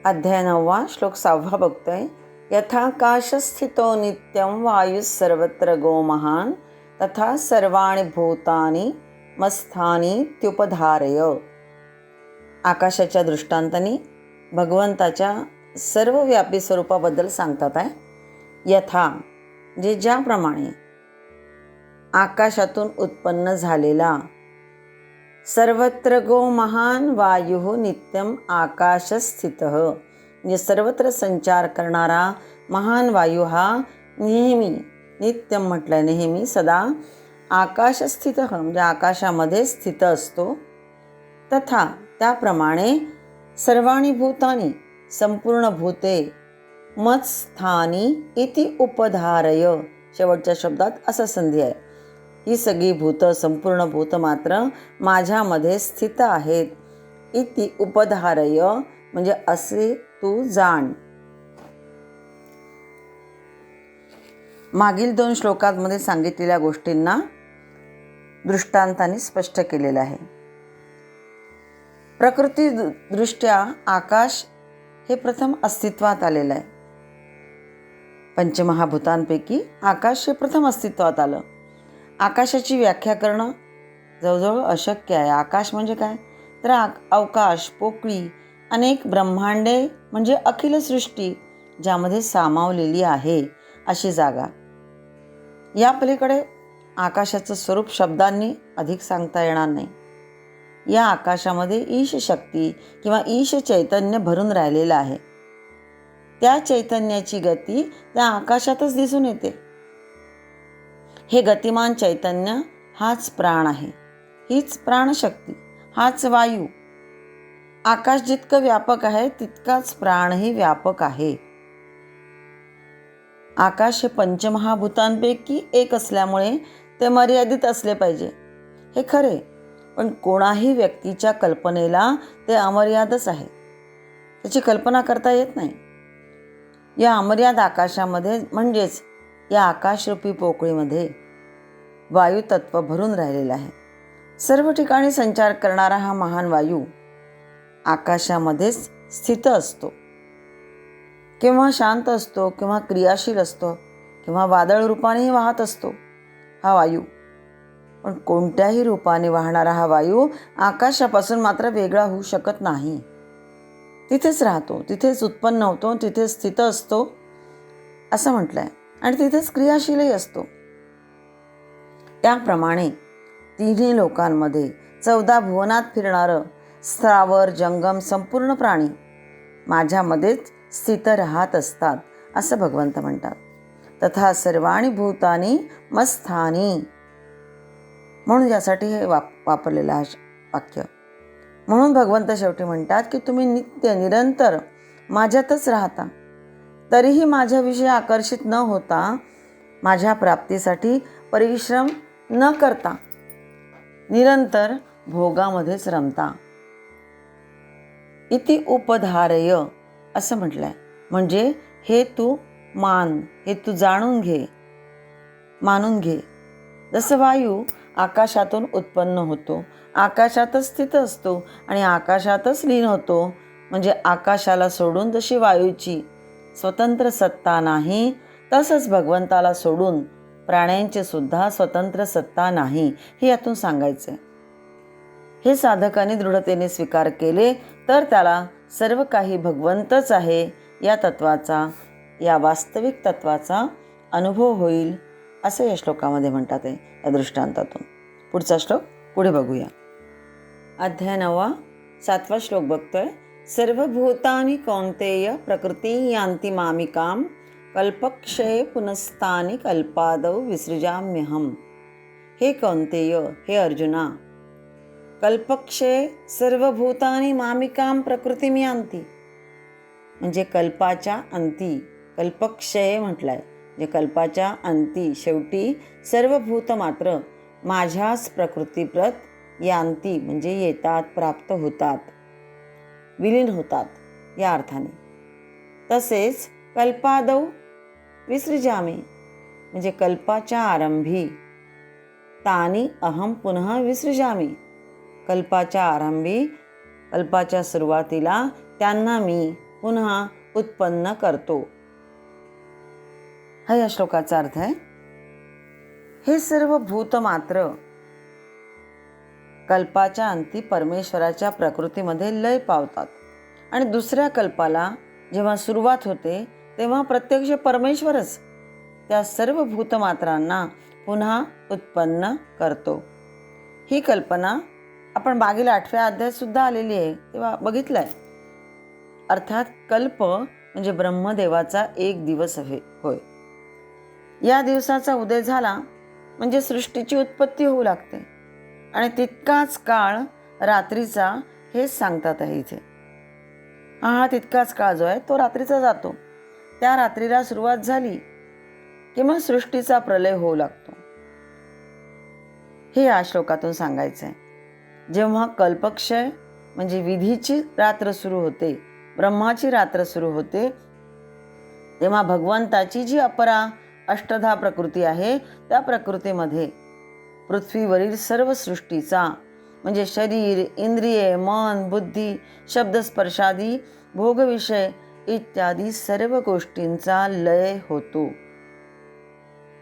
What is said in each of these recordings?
अध्याय 9 श्लोक 6 बघतोय. यथाकाशस्थितो नित्यं वायुः सर्वत्र गो महान् तथा सर्वाणि भूतानि मत्स्थानीत्युपधारय. आकाशाच्या दृष्टांताने भगवंताच्या सर्वव्यापी स्वरूपाबद्दल सांगतात आहे. यथा जे ज्याप्रमाणे आकाशातून उत्पन्न झालेला, सर्वत्र गो महान वायु नित्यम आकाशस्थितः, म्हणजे सर्वत्र संचार करणारा महान वायू हा नेहमी, नित्यम म्हटलं नेहमी, सदा आकाशस्थितः म्हणजे आकाशामध्ये स्थित असतो. तथा त्याप्रमाणे सर्वाणि भूतानि संपूर्ण भूते मत्स्थानी इति उपधारय. शेवटच्या शब्दात असा संधी आहे. ही सगळी भूत, संपूर्ण भूत मात्र माझ्यामध्ये स्थित आहेत. इति उपधारय म्हणजे असे तू जाण. मागील 2 श्लोकांमध्ये सांगितलेल्या गोष्टींना दृष्टांताने स्पष्ट केलेलं आहे. प्रकृती दृष्ट्या आकाश हे प्रथम अस्तित्वात आलेलं आहे. पंचमहाभूतांपैकी आकाश हे प्रथम अस्तित्वात आलं. आकाशाची व्याख्या करणं जवळजवळ अशक्य आहे. आकाश म्हणजे काय तर अवकाश, पोकळी, अनेक ब्रह्मांडे म्हणजे अखिल सृष्टी ज्यामध्ये सामावलेली आहे अशी जागा. या पलीकडे आकाशाचं स्वरूप शब्दांनी अधिक सांगता येणार नाही. या आकाशामध्ये ईश शक्ती किंवा ईश चैतन्य भरून राहिलेलं आहे. त्या चैतन्याची गती त्या आकाशातच दिसून येते. हे गतिमान चैतन्य हाच प्राण आहे, हीच प्राणशक्ती, हाच वायू. आकाश जितकं व्यापक आहे तितकाच प्राणही व्यापक आहे. आकाश हे पंचमहाभूतांपैकी एक असल्यामुळे ते मर्यादित असले पाहिजे, हे खरे. पण कोणाही व्यक्तीच्या कल्पनेला ते अमर्यादच आहे. त्याची कल्पना करता येत नाही. या अमर्याद आकाशामध्ये म्हणजेच या आकाशरूपी पोकळीमध्ये वायू तत्व भरून राहिलेलं आहे. सर्व ठिकाणी संचार करणारा हा महान वायू आकाशामध्येच स्थित असतो. किंवा शांत असतो, किंवा क्रियाशील असतो, किंवा वादळ रूपानेही वाहत असतो हा वायू. पण कोणत्याही रूपाने वाहणारा हा वायू आकाशापासून मात्र वेगळा होऊ शकत नाही. तिथेच राहतो, तिथेच उत्पन्न होतो, तिथेच स्थित असतो असं म्हटलं आहे. आणि तिथेच क्रियाशीलही असतो. त्याप्रमाणे तिन्ही लोकांमध्ये 14 भुवनात फिरणारं स्थावर जंगम संपूर्ण प्राणी माझ्यामध्येच स्थित राहत असतात असं भगवंत म्हणतात. तथा सर्वाणि भूतानि मत्स्थानी, म्हणून यासाठी हे वापरलेलं आहे वाक्य. म्हणून भगवंत शेवटी म्हणतात की तुम्ही नित्य निरंतर माझ्यातच राहता, तरीही माझ्याविषयी आकर्षित न होता, माझ्या प्राप्तीसाठी परिश्रम न करता निरंतर भोगामध्येच रमता. इति उपधारय असं म्हटलंय. म्हणजे हे तू मान, हे तू जाणून घे, मानून घे. जसं वायू आकाशातून उत्पन्न होतो, आकाशातच स्थित असतो आणि आकाशातच लीन होतो. म्हणजे आकाशाला सोडून जशी वायूची स्वतंत्र सत्ता नाही, तसंच भगवंताला सोडून प्राण्यांची सुद्धा स्वतंत्र सत्ता नाही, हे यातून सांगायचं आहे. हे साधकाने दृढतेने स्वीकार केले तर त्याला सर्व काही भगवंतच आहे या तत्वाचा, या वास्तविक तत्वाचा अनुभव होईल असं या श्लोकामध्ये म्हणतात आहे, या दृष्टांतातून. पुढचा श्लोक पुढे बघूया. अध्याय 9 7 श्लोक बघतोय. सर्वभूतानि कौन्तेय प्रकृती यान्ति मामिकाम कल्पक्षये पुनस्तानि कल्पादौ विसृजाम्यहम. हे कौन्तेय, हे अर्जुना, कल्पक्षये सर्वभूतानि मामिकाम प्रकृतीम यान्ति, म्हणजे कल्पाच्या अंती, कल्पक्षये म्हटलंय, म्हणजे कल्पाच्या अंती शेवटी सर्व भूत मात्र माझ्याच प्रकृतीप्रत यांती, म्हणजे येतात, प्राप्त होतात, विलीन होतात या अर्थाने. तसेच कल्पादौ विसृजामि, म्हणजे कल्पाच्या आरंभी, तानी अहम पुनः विसृजामि, कल्पाच्या आरंभी, कल्पाच्या सुरुवातीला त्यांना मी पुन्हा उत्पन्न करतो. हा या श्लोकाचा अर्थ आहे. हे सर्व भूत मात्र कल्पाच्या अंती परमेश्वराच्या प्रकृतीमध्ये लय पावतात आणि दुसऱ्या कल्पाला जेव्हा सुरुवात होते तेव्हा प्रत्यक्ष परमेश्वरच त्या सर्व भूतमात्रांना पुन्हा उत्पन्न करतो. ही कल्पना आपण मागील 8व्या अध्यायात सुद्धा आलेली आहे, तेव्हा बघितलंय. अर्थात कल्प म्हणजे ब्रह्मदेवाचा एक दिवस होय. या दिवसाचा उदय झाला म्हणजे सृष्टीची उत्पत्ती होऊ लागते आणि तितकाच काळ रात्रीचा हेच सांगतात आहे इथे. हा तितकाच काळ जो आहे तो रात्रीचा जातो. त्या रात्रीला सुरुवात झाली की मग सृष्टीचा प्रलय होऊ लागतो. हे या श्लोकातून सांगायचं आहे. जेव्हा कल्पक्षय म्हणजे विधीची रात्र सुरू होते, ब्रह्माची रात्र सुरू होते, तेव्हा भगवंताची जी अपरा अष्टधा प्रकृती आहे त्या प्रकृतीमध्ये पृथ्वीवरील सर्व सृष्टीचा म्हणजे शरीर, इंद्रिये, मन, बुद्धी, शब्दस्पर्शादी, भोगविषय इत्यादी सर्व गोष्टींचा लय होतो.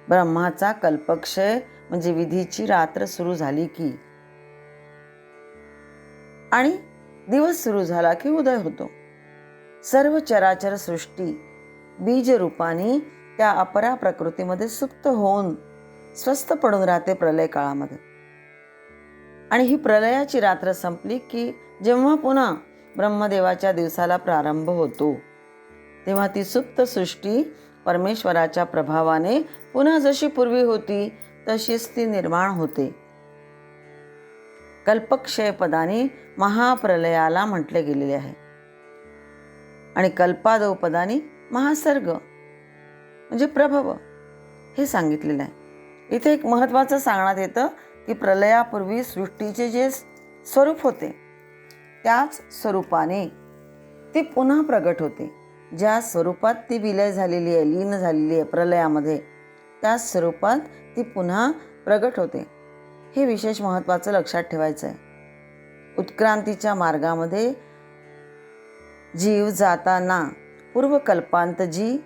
ब्रह्माचा कल्पक्षय म्हणजे विधीची रात्र सुरू झाली की आणि दिवस सुरू झाला की उदय होतो. सर्व चराचर सृष्टी बीज रूपाने त्या अपरा प्रकृतीमध्ये सुप्त होऊन स्वस्थ पडून राहते प्रलय काळामध्ये. आणि ही प्रलयाची रात्र संपली की जेव्हा पुन्हा ब्रह्मदेवाच्या दिवसाला प्रारंभ होतो तेव्हा ती सुप्त सृष्टी परमेश्वराच्या प्रभावाने पुन्हा जशी पूर्वी होती तशीच ती निर्माण होते. कल्पक्षय पदाने महाप्रलयाला म्हटले गेलेले आहे आणि कल्पादौ पदाने महासर्ग म्हणजे प्रभव हे सांगितलेलं आहे. इथे एक महत्त्वाचं सांगण्यात येतं की प्रलयापूर्वी सृष्टीचे जे स्वरूप होते त्याच स्वरूपाने ती पुन्हा प्रगट होते. ज्या स्वरूपात ती विलय झालेली आहे, लीन झालेली आहे प्रलयामध्ये, त्याच स्वरूपात ती पुन्हा प्रगट होते. हे विशेष महत्त्वाचं लक्षात ठेवायचं आहे. उत्क्रांतीच्या मार्गामध्ये जीव जाताना पूर्वकल्पांत जी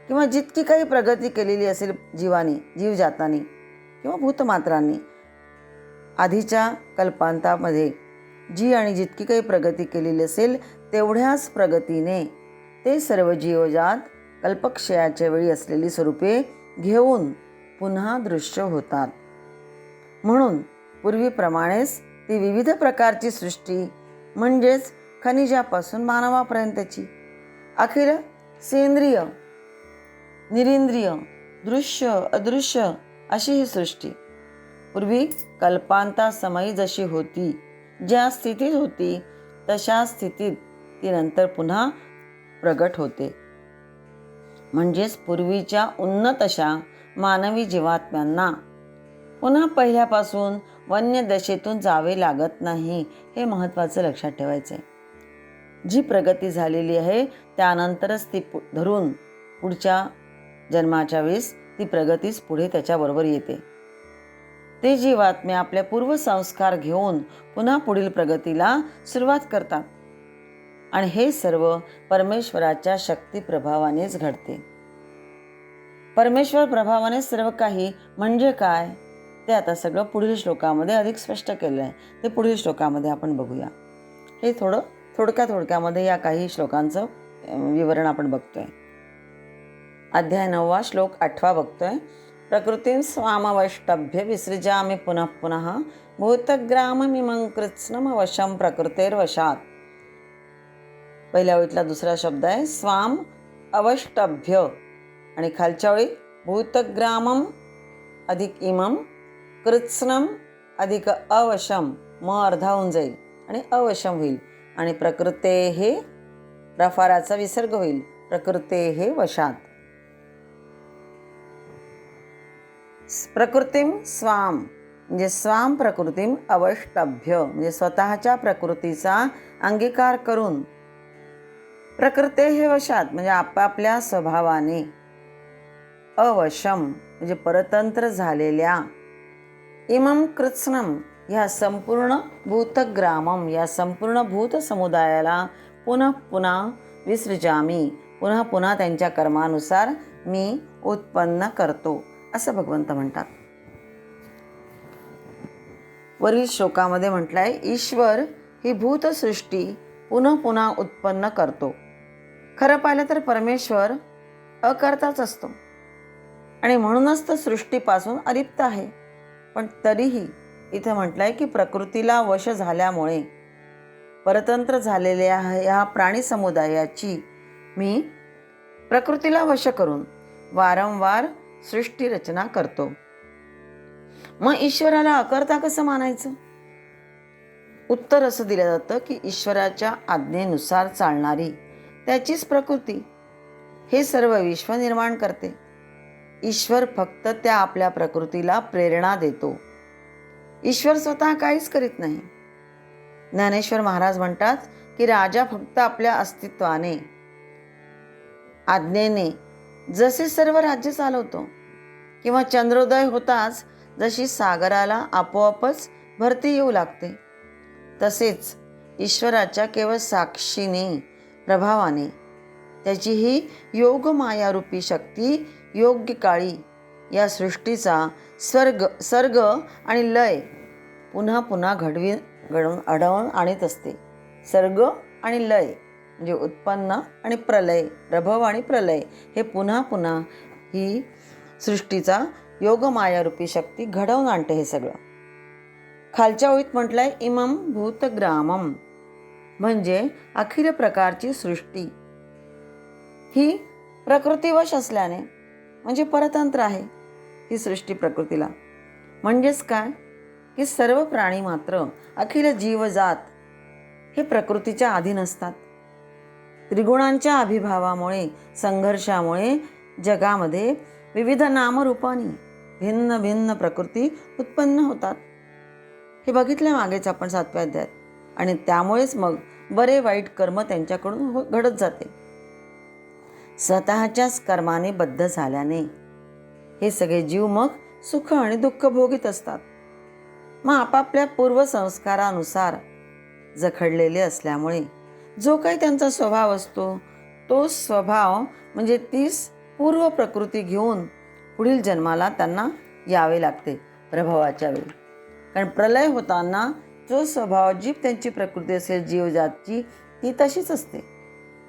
किंवा जितकी काही प्रगती केलेली असेल जीवानी, जीवजातांनी किंवा भूतमात्रांनी आधीच्या कल्पांतामध्ये जी आणि जितकी काही प्रगती केलेली असेल तेवढ्याच प्रगतीने ते सर्व जीवजात कल्पक्षयाच्या वेळी असलेली स्वरूपे घेऊन पुन्हा दृश्य होतात. म्हणून पूर्वीप्रमाणेच ती विविध प्रकारची सृष्टी म्हणजेच खनिजापासून मानवापर्यंतची अखिल सेंद्रिय, निरिंद्रिय, दृश्य, अदृश्य अशी ही सृष्टी पूर्वी कल्पांतासमयी जशी होती, ज्या स्थितीत होती तशा स्थितीत ती नंतर पुन्हा प्रगट होते. म्हणजेच पूर्वीच्या उन्नत अशा मानवी जीवात्म्यांना पुन्हा पहिल्यापासून वन्य दशेतून जावे लागत नाही. हे महत्त्वाचं लक्षात ठेवायचं आहे. जी प्रगती झालेली आहे त्यानंतरच ती धरून पुढच्या जन्माच्या वेळेस ती प्रगतीच पुढे त्याच्याबरोबर येते. ते जीवात्मे आपल्या पूर्वसंस्कार घेऊन पुन्हा पुढील प्रगतीला सुरुवात करतात आणि हे सर्व परमेश्वराच्या शक्ती प्रभावानेच घडते. परमेश्वर प्रभावाने सर्व काही म्हणजे काय ते आता सगळं पुढील श्लोकामध्ये अधिक स्पष्ट केलं आहे. ते पुढील श्लोकामध्ये आपण बघूया. हे थोडक्यामध्ये या काही श्लोकांचं विवरण आपण बघतोय. अध्याय 9 श्लोक 8 बघतोय. प्रकृतीं स्वामवष्टभ्य विसृजामि पुनः पुनः भूतग्राममिमं कृत्स्नमवशं प्रकृतेर्वशात. पहिल्या ओळीतला दुसरा शब्द आहे स्वाम अवष्टभ्य आणि खालच्या ओळीत भूतग्रामम अधिक इमम कृत्स्नम अधिक अवशम, म अर्धा होऊन जाईल आणि अवशम होईल आणि प्रकृते हे रफाराचा विसर्ग होईल, प्रकृते हे वशात. प्रकृतीम स्वाम म्हणजे स्वाम प्रकृतीम अवष्टभ्य म्हणजे स्वतःच्या प्रकृतीचा अंगीकार करून, प्रकृते हे वशात म्हणजे आपापल्या स्वभावाने, अवशम म्हणजे परतंत्र झालेल्या, इमम कृत्स्नम ह्या संपूर्ण भूतग्रामम या संपूर्ण भूत समुदायाला पुन्हा पुन्हा विसृजामी, पुन्हा पुन्हा त्यांच्या कर्मानुसार मी उत्पन्न करतो, असं भगवंत म्हणतात. वरील श्लोकामध्ये म्हटलंय, ईश्वर ही भूतसृष्टी पुन्हा पुन्हा उत्पन्न करतो. खरं पाहिलं तर परमेश्वर अकर्ताच असतो आणि म्हणूनच तो सृष्टीपासून अलिप्त आहे. पण तरीही इथे म्हटलंय की प्रकृतीला वश झाल्यामुळे परतंत्र झालेल्या ह्या प्राणी समुदायाची मी प्रकृतीला वश करून वारंवार सृष्टी रचना करतो. मग ईश्वराला अकर्ता कसं मानायचं? उत्तर असं दिलं जातं की ईश्वराच्या आज्ञेनुसार चालणारी त्याचीच प्रकृती हे सर्व विश्व निर्माण करते. ईश्वर फक्त त्या आपल्या प्रकृतीला प्रेरणा देतो. ईश्वर स्वतः काहीच करीत नाही. ज्ञानेश्वर महाराज म्हणतात की राजा फक्त आपल्या अस्तित्वाने, आज्ञेने जसे सर्व राज्य चालवतो, किंवा चंद्रोदय होताच जशी सागराला आपोआपच भरती येऊ लागते, तसेच ईश्वराच्या केवळ साक्षीने, प्रभावाने त्याची ही योग मायारूपी शक्ती योग्य काळी या सृष्टीचा सर्ग आणि लय पुन्हा पुन्हा घडवून आणत असते. सर्ग आणि लय म्हणजे उत्पन्न आणि प्रलय, प्रभव आणि प्रलय, हे पुन्हा पुन्हा ही सृष्टीचा योग मायारूपी शक्ती घडवून आणते. हे सगळं खालच्या ओळीत म्हटलंय, इमं भूतग्रामम, म्हणजे अखिल प्रकारची सृष्टी ही प्रकृतीवश असल्याने म्हणजे परतंत्र आहे ही सृष्टी प्रकृतीला. म्हणजेच काय की सर्व प्राणी मात्र, अखिल जीवजात हे प्रकृतीच्या अधीन असतात. त्रिगुणांच्या अभिभावामुळे, संघर्षामुळे जगामध्ये विविध नामरूपांनी भिन्न भिन्न प्रकृती उत्पन्न होतात. हे बघितलं मागेच आपण 7व्या अध्यायात. आणि त्यामुळेच मग बरे वाईट कर्म त्यांच्याकडून घडत जाते. स्वतःच्याच कर्माने बद्ध झाल्याने हे सगळे जीव मग सुख आणि दुःख भोगीत असतात. मग आपापल्या पूर्वसंस्कारानुसार जखडलेले असल्यामुळे जो काही त्यांचा स्वभाव असतो, तो स्वभाव म्हणजे तीच पूर्व प्रकृती घेऊन पुढील जन्माला त्यांना यावे लागते प्रभावाच्या वेळी. कारण प्रलय होताना जो स्वभाव, जी त्यांची प्रकृती असेल जीवजातची, ती तशीच असते.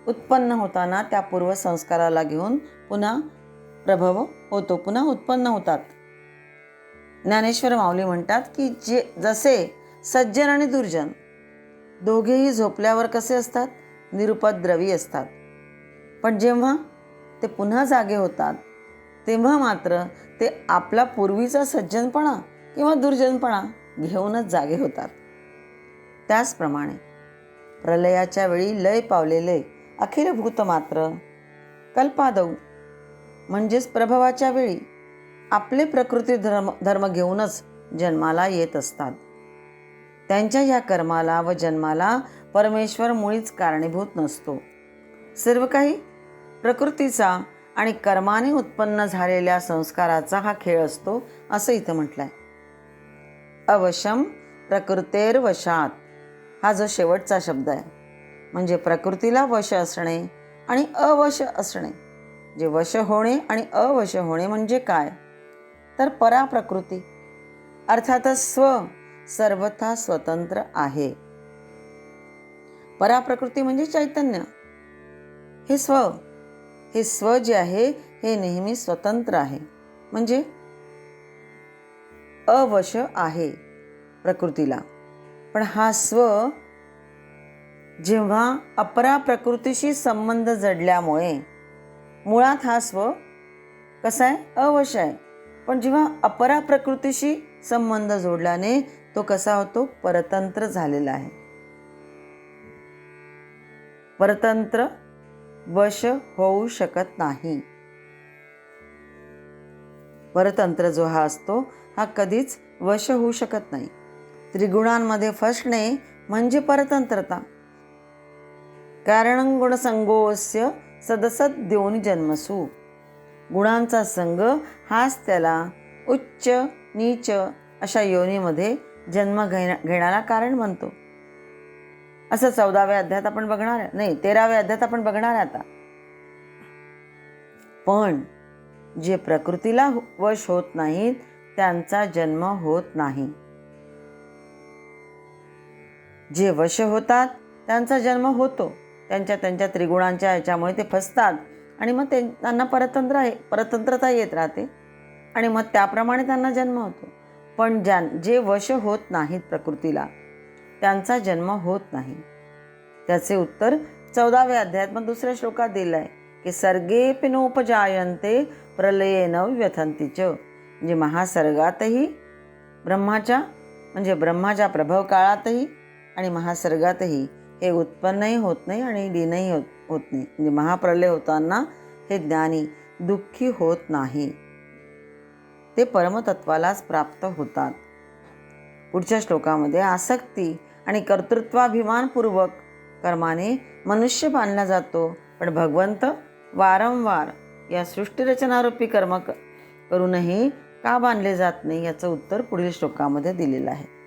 उत्पन्न होताना त्या पूर्वसंस्काराला घेऊन पुन्हा प्रभव होतो, पुन्हा उत्पन्न होतात. ज्ञानेश्वर माऊली म्हणतात की जसे सज्जन आणि दुर्जन दोघेही झोपल्यावर कसे असतात, निरुपद्रवी असतात, पण जेव्हा ते पुन्हा जागे होतात तेव्हा मात्र ते आपला पूर्वीचा सज्जनपणा किंवा दुर्जनपणा घेऊनच जागे होतात. त्याचप्रमाणे प्रलयाच्या वेळी लय पावलेले अखिल भूत मात्र कल्पादौ म्हणजेच प्रभवाच्या वेळी आपले प्रकृती धर्म घेऊनच जन्माला येत असतात. त्यांच्या या कर्माला व जन्माला परमेश्वर मुळीच कारणीभूत नसतो. सर्व काही प्रकृतीचा आणि कर्माने उत्पन्न झालेल्या संस्काराचा हा खेळ असतो, असं इथं म्हटलंय. अवशम प्रकृतेर्वशात हा जो शेवटचा शब्द आहे, म्हणजे प्रकृतीला वश असणे आणि अवश असणे. जे वश होणे आणि अवश होणे म्हणजे काय, तर पराप्रकृती अर्थातच स्व सर्वथा स्वतंत्र आहे. पराप्रकृती म्हणजे चैतन्य. हे स्व जे आहे हे नेहमी स्वतंत्र आहे, म्हणजे अवश आहे प्रकृतीला. पण हा स्व जेव्हा अपरा प्रकृतीशी संबंध जडल्यामुळे मुळात हा स्व कसा आहे, अवश आहे. पण जेव्हा अपरा प्रकृतीशी संबंध जोडल्याने तो कसा होतो, परतंत्र झालेला आहे. परतंत्र वश होऊ शकत नाही. परतंत्र जो हा असतो हा कधीच वश होऊ शकत नाही. त्रिगुणांमध्ये फसणे म्हणजे परतंत्रता. कारण गुणसंगोस्य सदसद्योनी जन्मसु, गुणांचा संग हाच त्याला उच्च नीच अशा योनीमध्ये जन्म घेण्याला कारण म्हणतो. असं 14व्या अध्यायात आपण बघणार आहे, नाही 13व्या अध्यायात आपण बघणार आहे आता. पण जे प्रकृतीला वश होत नाहीत त्यांचा जन्म होत नाही. जे वश होतात त्यांचा जन्म होतो. त्यांच्या त्रिगुणांच्या ह्याच्यामुळे ते फसतात आणि मग त्यांना परतंत्रता येत राहते आणि मग त्याप्रमाणे त्यांना जन्म होतो. पण जे वश होत नाहीत प्रकृतीला त्यांचा जन्म होत नाही. त्याचे उत्तर 14व्या अध्यायात मग दुसऱ्या श्लोकात दिलं आहे की सर्गेऽपि नोपजायन्ते प्रलयेन व्यथन्ति च. म्हणजे महासर्गातही ब्रह्माच्या प्रभव काळातही आणि महासर्गातही हे उत्पन्नही होत नाही आणि लीनही होत नाही. म्हणजे महाप्रलय होताना हे ज्ञानी दुःखी होत नाही, ते परमतत्वालाच प्राप्त होतात. पुढच्या श्लोकामध्ये आसक्ती आणि कर्तृत्वाभिमानपूर्वक कर्माने मनुष्य बांधला जातो, पण भगवंत वारंवार या सृष्टीरचनारूपी कर्म करूनही का बांधले जात नाही याचं उत्तर पुढील श्लोकामध्ये दिलेलं आहे.